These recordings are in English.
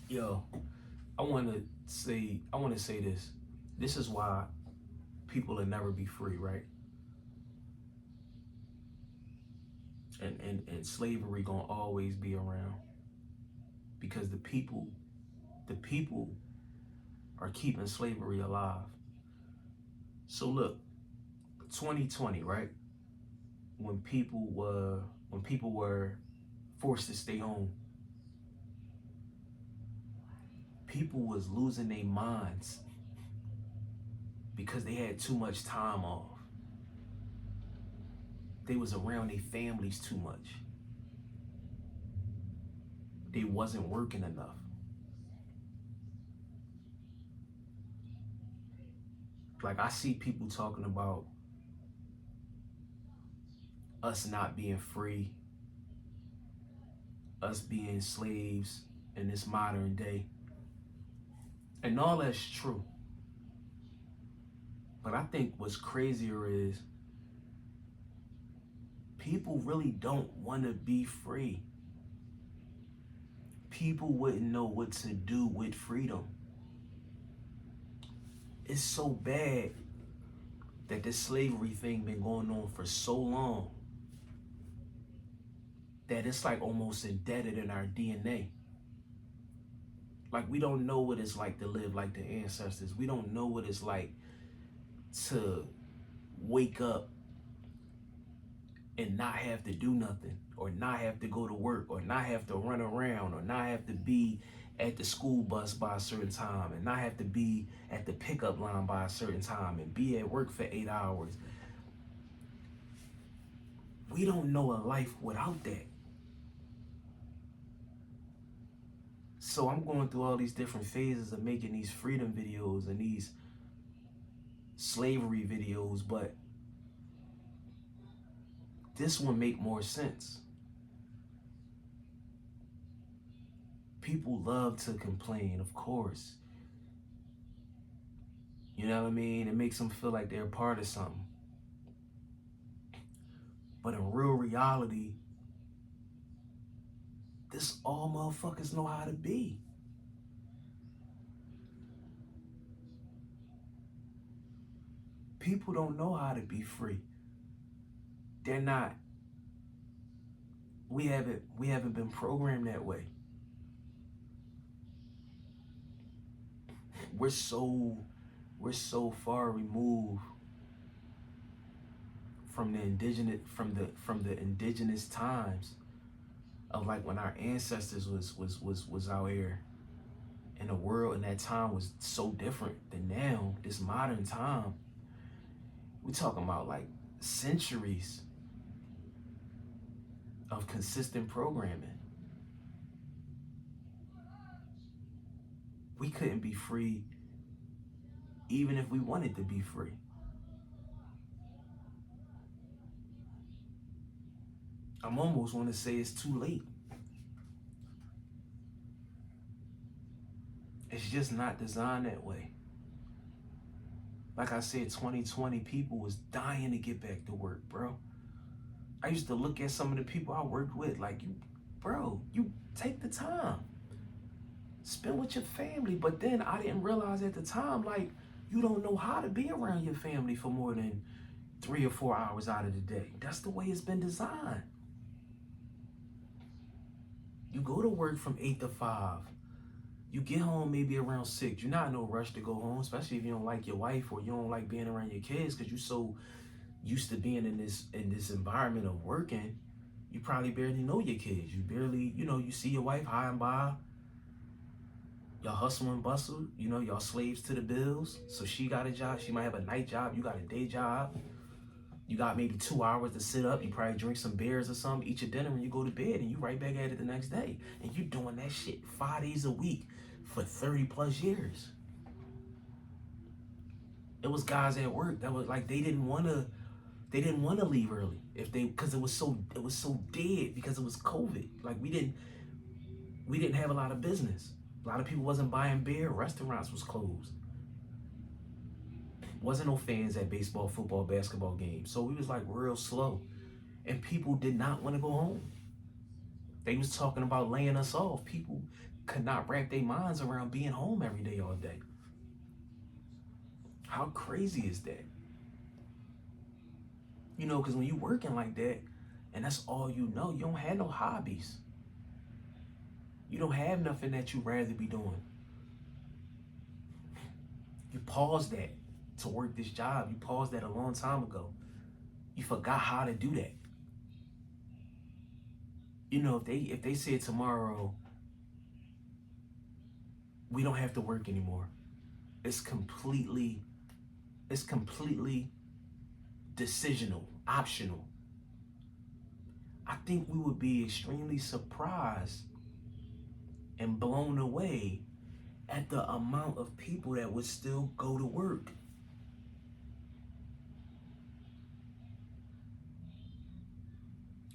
Yo, I want to say this. This is why people will never be free, right? And slavery gonna always be around because the people are keeping slavery alive. So look, 2020, right? When people were forced to stay home, people was losing their minds because they had too much time off. They was around their families too much. They wasn't working enough. Like I see people talking about us not being free, us being slaves in this modern day. And all that's true. But I think what's crazier is people really don't want to be free. People wouldn't know what to do with freedom. It's so bad that this slavery thing been going on for so long that it's like almost embedded in our DNA. Like we don't know what it's like to live like the ancestors. We don't know what it's like to wake up and not have to do nothing, or not have to go to work, or not have to run around, or not have to be at the school bus by a certain time, and not have to be at the pickup line by a certain time, and be at work for 8 hours. We don't know a life without that. So I'm going through all these different phases of making these freedom videos and these slavery videos, but this one make more sense. People love to complain, of course. You know what I mean? It makes them feel like they're a part of something. But in real reality, this all motherfuckers know how to be. People don't know how to be free. They're not. We haven't been programmed that way. We're so far removed from the indigenous times of like when our ancestors was out here, and the world in that time was so different than now. This modern time, we talking about like centuries of consistent programming. We couldn't be free even if we wanted to be free. I'm almost want to say it's too late. It's just not designed that way. Like I said, 2020 people was dying to get back to work, bro. I used to look at some of the people I worked with like, you take the time. Spend with your family. But then I didn't realize at the time, like, you don't know how to be around your family for more than 3 or 4 hours out of the day. That's the way it's been designed. You go to work from 8 to 5. You get home maybe around 6. You're not in no rush to go home, especially if you don't like your wife or you don't like being around your kids because you're so used to being in this environment of working. You probably barely know your kids. You barely, you see your wife high and by. Y'all hustle and bustle, y'all slaves to the bills. So she got a job, she might have a night job, you got a day job. You got maybe 2 hours to sit up, you probably drink some beers or something, eat your dinner and you go to bed and you right back at it the next day. And you doing that shit 5 days a week for 30 plus years. It was guys at work that was like, they didn't want to leave early because it was so dead because it was COVID. Like we didn't have a lot of business. A lot of people wasn't buying beer. Restaurants was closed. Wasn't no fans at baseball, football, basketball games. So we was like real slow. And people did not want to go home. They was talking about laying us off. People could not wrap their minds around being home every day, all day. How crazy is that? You know, because when you working like that, and that's all you know, you don't have no hobbies. You don't have nothing that you'd rather be doing. You paused that to work this job. You paused that a long time ago. You forgot how to do that. You know, if they said tomorrow, we don't have to work anymore, it's completely decisional, optional. I think we would be extremely surprised and blown away at the amount of people that would still go to work.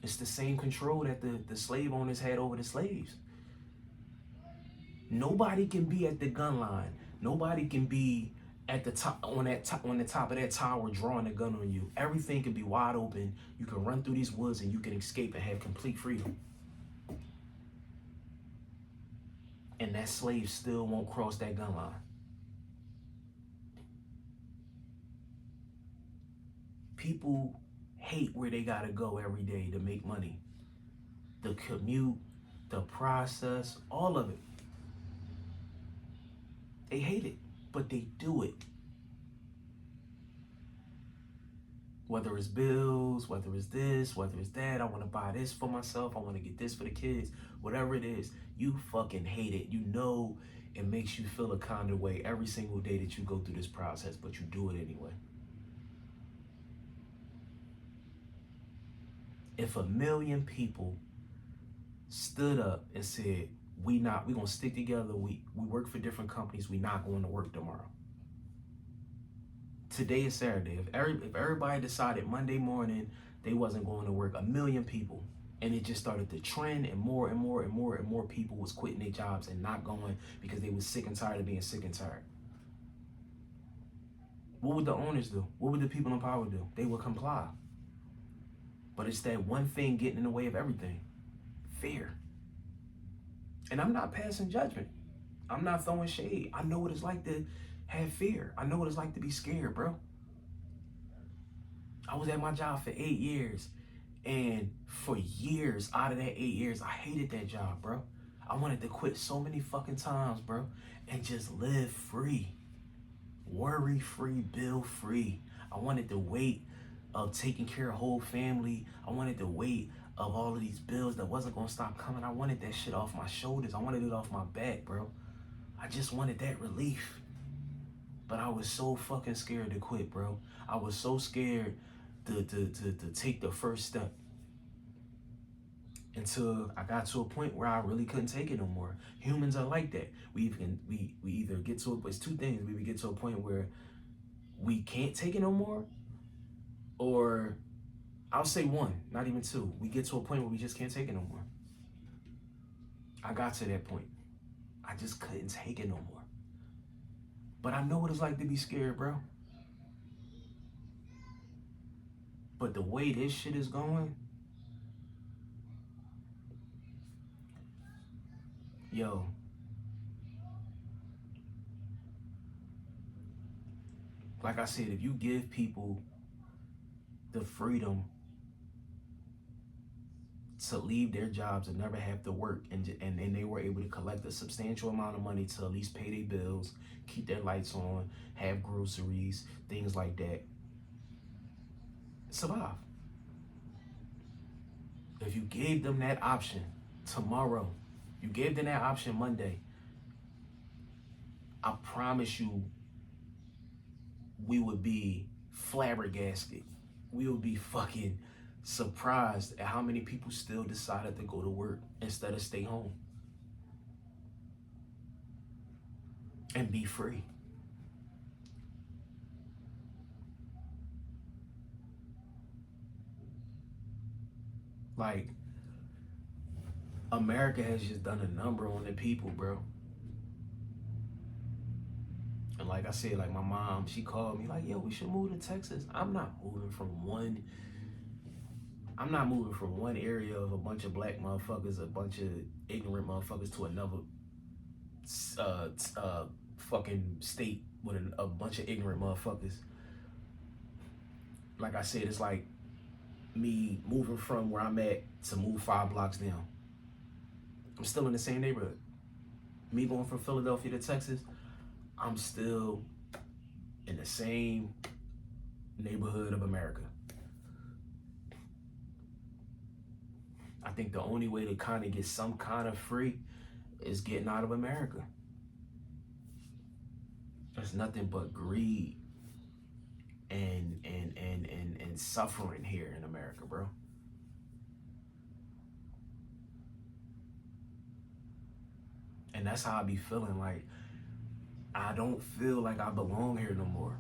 It's the same control that the slave owners had over the slaves. Nobody can be at the gun line. Nobody can be at the top on the top of that tower drawing a gun on you. Everything can be wide open. You can run through these woods and you can escape and have complete freedom. And that slave still won't cross that gun line. People hate where they gotta go every day to make money. The commute, the process, all of it. They hate it, but they do it. Whether it's bills, whether it's this, whether it's that, I want to buy this for myself, I want to get this for the kids, whatever it is, you fucking hate it. You know it makes you feel a kind of way every single day that you go through this process, but you do it anyway. If 1 million people stood up and said, we're gonna stick together, we work for different companies, we not going to work tomorrow. Today is Saturday. If everybody decided Monday morning they wasn't going to work, 1 million people, and it just started to trend, and more people was quitting their jobs and not going because they was sick and tired of being sick and tired. What would the owners do? What would the people in power do? They would comply. But it's that one thing getting in the way of everything. Fear. And I'm not passing judgment. I'm not throwing shade. I know what it's like to have fear. I know what it's like to be scared, bro. I was at my job for 8 years. And for years out of that 8 years, I hated that job, bro. I wanted to quit so many fucking times, bro. And just live free. Worry free, bill free. I wanted the weight of taking care of whole family. I wanted the weight of all of these bills that wasn't gonna stop coming. I wanted that shit off my shoulders. I wanted it off my back, bro. I just wanted that relief. But I was so fucking scared to quit, bro. I was so scared to take the first step. Until I got to a point where I really couldn't take it no more. Humans are like that. We either get to it's two things. We get to a point where we can't take it no more, or I'll say one, not even two. We get to a point where we just can't take it no more. I got to that point. I just couldn't take it no more. But I know what it's like to be scared, bro. But the way this shit is going, yo, like I said, if you give people the freedom to leave their jobs and never have to work, and they were able to collect a substantial amount of money to at least pay their bills, keep their lights on, have groceries, things like that, survive. If you gave them that option tomorrow, you gave them that option Monday, I promise you, we would be flabbergasted. We would be fucking surprised at how many people still decided to go to work instead of stay home and be free. Like, America has just done a number on the people, bro. And like I said, like my mom, she called me like, yo, we should move to Texas. I'm not moving from one area of a bunch of black motherfuckers, a bunch of ignorant motherfuckers, to another fucking state with a bunch of ignorant motherfuckers. Like I said, it's like me moving from where I'm at to move 5 blocks down. I'm still in the same neighborhood. Me going from Philadelphia to Texas, I'm still in the same neighborhood of America. I think the only way to kind of get some kind of free is getting out of America. There's nothing but greed and suffering here in America, bro. And that's how I be feeling. Like, I don't feel like I belong here no more.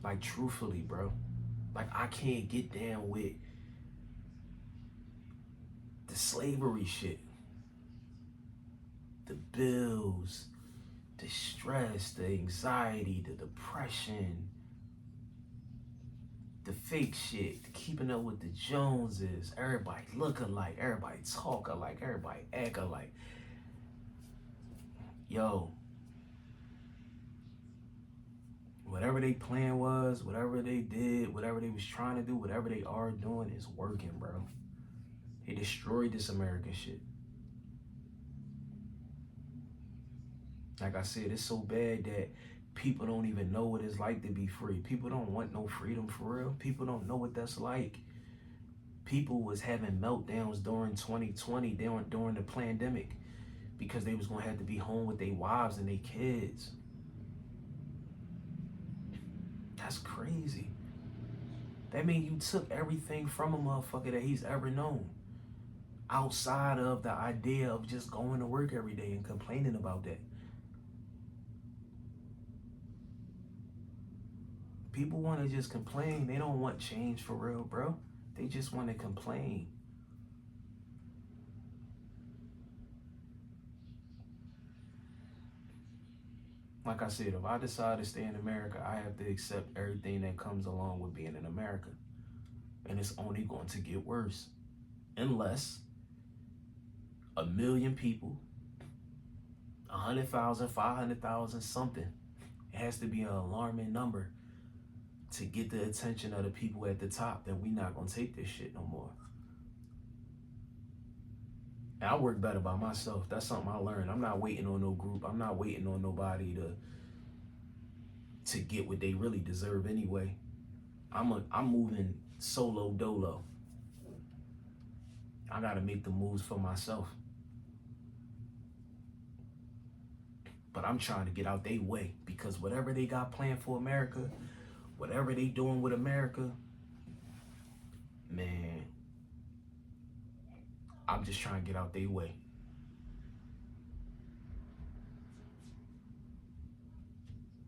Like, truthfully, bro. Like, I can't get down with the slavery shit. The bills, the stress, the anxiety, the depression, the fake shit, the keeping up with the Joneses, everybody look alike, everybody talk alike, everybody act alike. Yo, whatever they plan was, whatever they did, whatever they was trying to do, whatever they are doing is working, bro. They destroyed this American shit. Like I said, it's so bad that people don't even know what it's like to be free. People don't want no freedom for real. People don't know what that's like. People was having meltdowns during 2020, during the pandemic, because they was gonna have to be home with their wives and their kids. That's crazy. That means you took everything from a motherfucker that he's ever known, outside of the idea of just going to work every day and complaining about that. People want to just complain. They don't want change for real, bro. They just want to complain. Like I said, if I decide to stay in America, I have to accept everything that comes along with being in America. And it's only going to get worse. Unless 1 million people, 100,000, 500,000, something. It has to be an alarming number to get the attention of the people at the top that we not gonna take this shit no more. And I work better by myself. That's something I learned. I'm not waiting on no group. I'm not waiting on nobody to get what they really deserve anyway. I'm moving solo dolo. I gotta make the moves for myself. But I'm trying to get out their way, because whatever they got planned for America, whatever they doing with America, man, I'm just trying to get out their way.